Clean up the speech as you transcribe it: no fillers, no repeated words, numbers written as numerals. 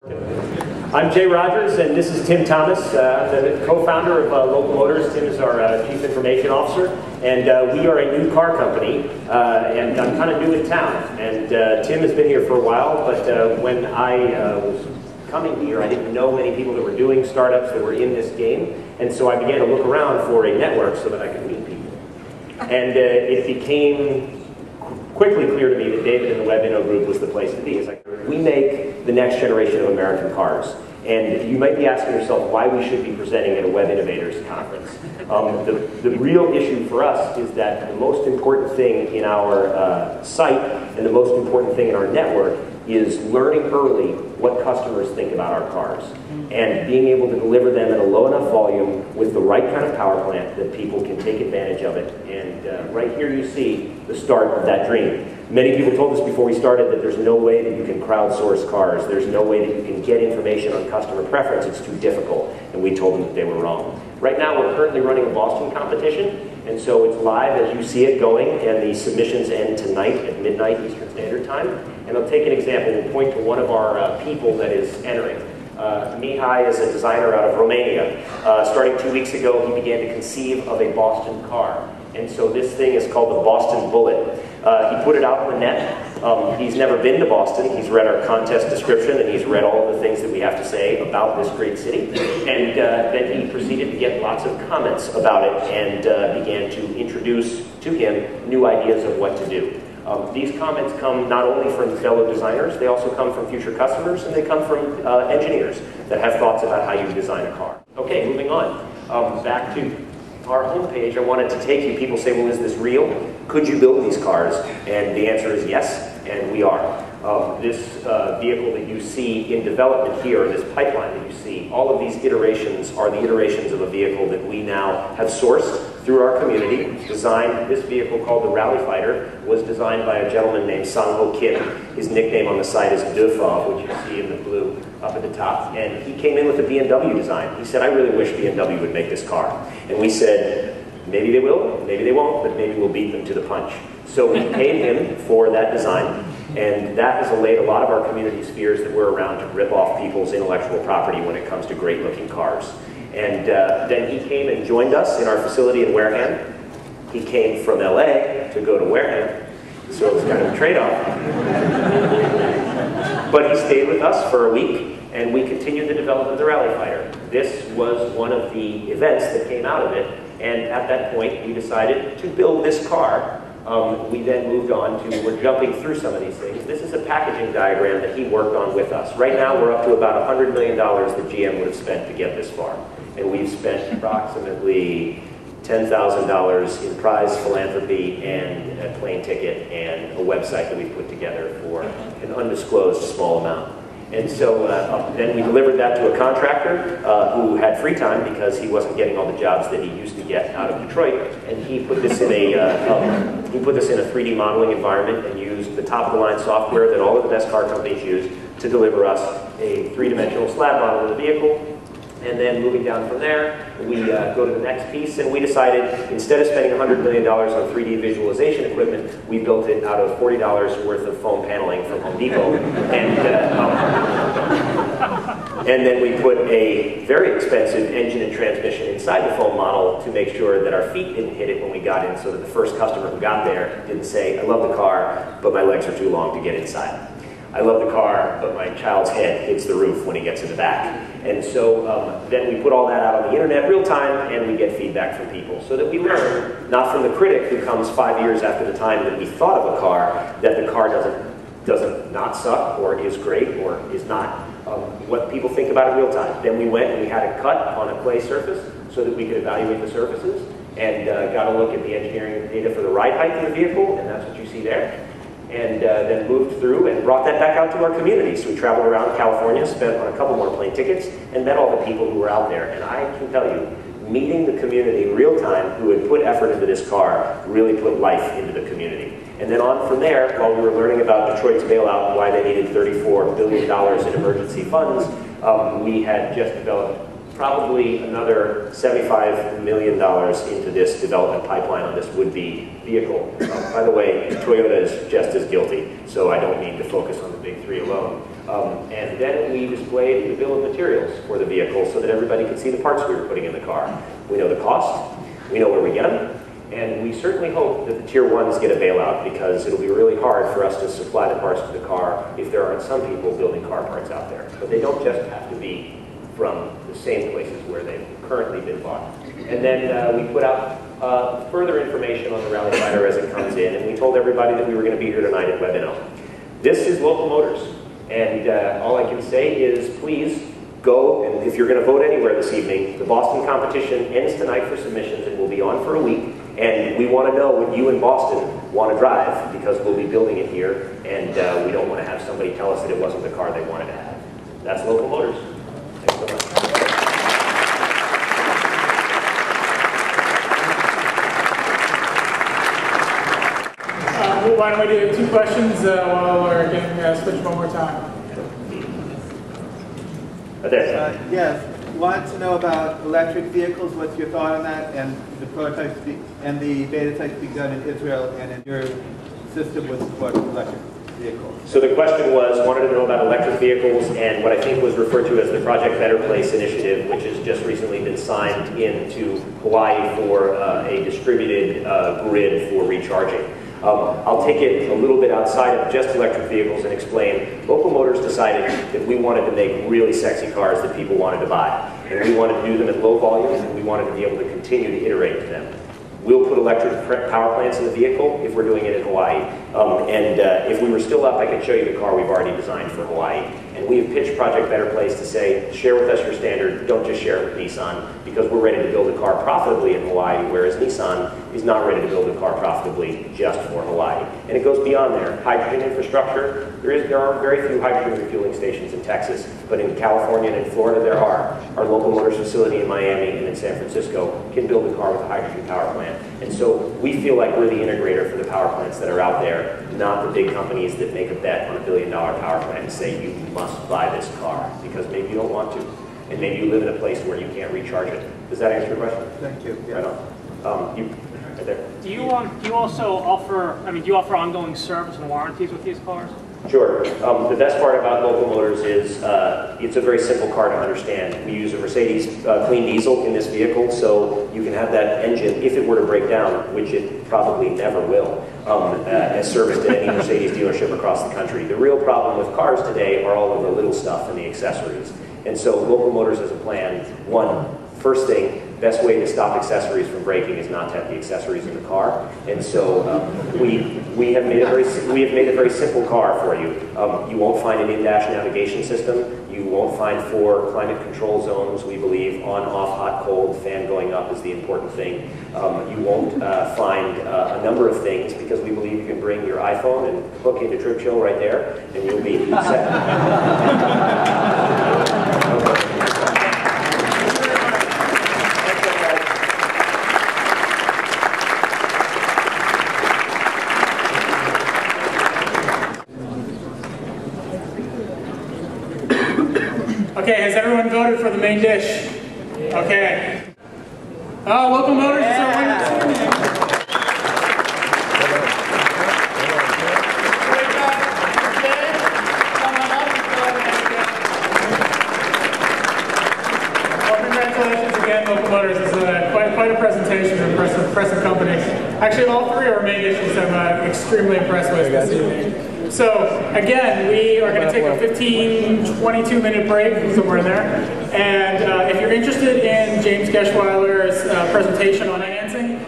I'm Jay Rogers, and this is Tim Thomas. I'm the co-founder of Local Motors. Tim is our Chief Information Officer, and we are a new car company, and I'm kind of new in town. And Tim has been here for a while, but when I was coming here, I didn't know many people that were doing startups that were in this game, and so I began to look around for a network so that I could meet people. And it became quickly clear to me that David and the Web Inno Group was the place to be. It's like, we make the next generation of American cars. And you might be asking yourself why we should be presenting at a Web Innovators conference. The real issue for us is that the most important thing in our site and the most important thing in our network is learning early what customers think about our cars and being able to deliver them at a low enough volume with the right kind of power plant that people can take advantage of it. And right here you see the start of that dream. Many people told us before we started that there's no way that you can crowdsource cars. There's no way that you can get information on customer preference. It's too difficult. And we told them that they were wrong. Right now we're currently running a Boston competition, and so it's live as you see it going, and the submissions end tonight at midnight Eastern Standard Time. And I'll take an example. We'll point to one of our people that is entering. Mihai is a designer out of Romania. Starting 2 weeks ago, he began to conceive of a Boston car. And so this thing is called the Boston Bullet. He put it out on the net. He's never been to Boston. He's read our contest description, and he's read all of the things that we have to say about this great city. And then he proceeded to get lots of comments about it and began to introduce to him new ideas of what to do. These comments come not only from fellow designers, they also come from future customers, and they come from engineers that have thoughts about how you design a car. Okay, moving on. Back to our homepage, I wanted to take you. People say, well, is this real? Could you build these cars? And the answer is yes, and we are. This vehicle that you see in development here, this pipeline that you see, all of these iterations are the iterations of a vehicle that we now have sourced through our community. Designed, this vehicle called the Rally Fighter was designed by a gentleman named Sang-Ho Kim. His nickname on the site is Dufa, which you see in the blue up at the top. And he came in with a BMW design. He said, I really wish BMW would make this car. And we said, maybe they will, maybe they won't, but maybe we'll beat them to the punch. So we paid him for that design, and that has allayed a lot of our community's fears that we're around to rip off people's intellectual property when it comes to great-looking cars. And then he came and joined us in our facility in Wareham. He came from LA to go to Wareham, so it was kind of a trade-off. But he stayed with us for a week, and we continued the development of the Rally Fighter. This was one of the events that came out of it, and at that point we decided to build this car. We then moved on to, we're jumping through some of these things. This is a packaging diagram that he worked on with us. Right now we're up to about $100 million that GM would have spent to get this far. And we've spent approximately $10,000 in prize philanthropy and a plane ticket and a website that we've put together for an undisclosed small amount. And so then we delivered that to a contractor who had free time because he wasn't getting all the jobs that he used to get out of Detroit. And he put this in a 3D modeling environment and used the top-of-the-line software that all of the best car companies use to deliver us a three-dimensional slab model of the vehicle. And then moving down from there, we go to the next piece, and we decided instead of spending $100 million on 3D visualization equipment, we built it out of $40 worth of foam paneling from Home Depot. And then we put a very expensive engine and transmission inside the foam model to make sure that our feet didn't hit it when we got in, so that the first customer who got there didn't say, I love the car, but my legs are too long to get inside. I love the car, but my child's head hits the roof when he gets in the back. And so then we put all that out on the internet real time, and we get feedback from people so that we learn, not from the critic who comes 5 years after the time that we thought of a car, that the car doesn't not suck or is great or is not what people think about in real time. Then we went and we had it cut on a clay surface so that we could evaluate the surfaces and got a look at the engineering data for the ride height of the vehicle, and that's what you see there. And then moved through and brought that back out to our community. So we traveled around California, spent on a couple more plane tickets, and met all the people who were out there. And I can tell you, meeting the community in real time who had put effort into this car really put life into the community. And then on from there, while we were learning about Detroit's bailout and why they needed $34 billion in emergency funds, we had just developed probably another $75 million into this development pipeline on this would-be vehicle. By the way, Toyota is just as guilty, so I don't need to focus on the big three alone. And then we displayed the bill of materials for the vehicle so that everybody could see the parts we were putting in the car. We know the cost, we know where we get them, and we certainly hope that the Tier 1s get a bailout, because it'll be really hard for us to supply the parts to the car if there aren't some people building car parts out there. But they don't just have to be from the same places where they've currently been bought. And then we put out further information on the Rally Fighter as it comes in, and we told everybody that we were going to be here tonight at Webino. This is Local Motors, and all I can say is please go, and if you're going to vote anywhere this evening, the Boston competition ends tonight for submissions and will be on for a week, and we want to know what you in Boston want to drive, because we'll be building it here, and we don't want to have somebody tell us that it wasn't the car they wanted to have. That's Local Motors. Thanks so much. Why don't we do 2 questions while we're getting switched one more time? Yes, wanted to know about electric vehicles. What's your thought on that, and the prototypes and the beta types being done in Israel, and in your system would support electric vehicles? So the question was, wanted to know about electric vehicles and what I think was referred to as the Project Better Place initiative, which has just recently been signed into Hawaii for a distributed grid for recharging. I'll take it a little bit outside of just electric vehicles and explain. Local Motors decided that we wanted to make really sexy cars that people wanted to buy. And we wanted to do them at low volumes, and we wanted to be able to continue to iterate to them. We'll put electric power plants in the vehicle if we're doing it in Hawaii. If we were still up, I could show you the car we've already designed for Hawaii. And we have pitched Project Better Place to say, share with us your standard, don't just share it with Nissan, because we're ready to build a car profitably in Hawaii, whereas Nissan is not ready to build a car profitably just for Hawaii. And it goes beyond there. Hydrogen infrastructure, there are very few hydrogen refueling stations in Texas, but in California and in Florida there are. Our Local Motors facility in Miami and in San Francisco can build a car with a hydrogen power plant. And so we feel like we're the integrator for the power plants that are out there, not the big companies that make a bet on $1 billion power plant and say you must buy this car, because maybe you don't want to, and maybe you live in a place where you can't recharge it. Does that answer your question? Thank you. Yeah. Right on. You, right there. Do you also offer? I mean, do you offer ongoing service and warranties with these cars? Sure. The best part about Local Motors is it's a very simple car to understand. We use a Mercedes clean diesel in this vehicle, so you can have that engine, if it were to break down, which it probably never will, as serviced at any Mercedes dealership across the country. The real problem with cars today are all of the little stuff and the accessories. And so Local Motors has a plan. First thing, best way to stop accessories from breaking is not to have the accessories in the car. And so we have made a very simple car for you. You won't find an in-dash navigation system. You won't find 4 climate control zones. We believe on, off, hot, cold, fan going up is the important thing. You won't find a number of things, because we believe you can bring your iPhone and hook into Trip Chill right there, and you'll be set. Okay, has everyone voted for the main dish? Okay. Local Motors is our winner this evening. Well, congratulations again, Local Motors. This is quite a presentation, impressive company. Actually, all 3 of our main dishes I'm extremely impressed with this evening. So, again, we are going to take a 22-minute break, somewhere in there. And if you're interested in James Geschweiler's presentation on financing,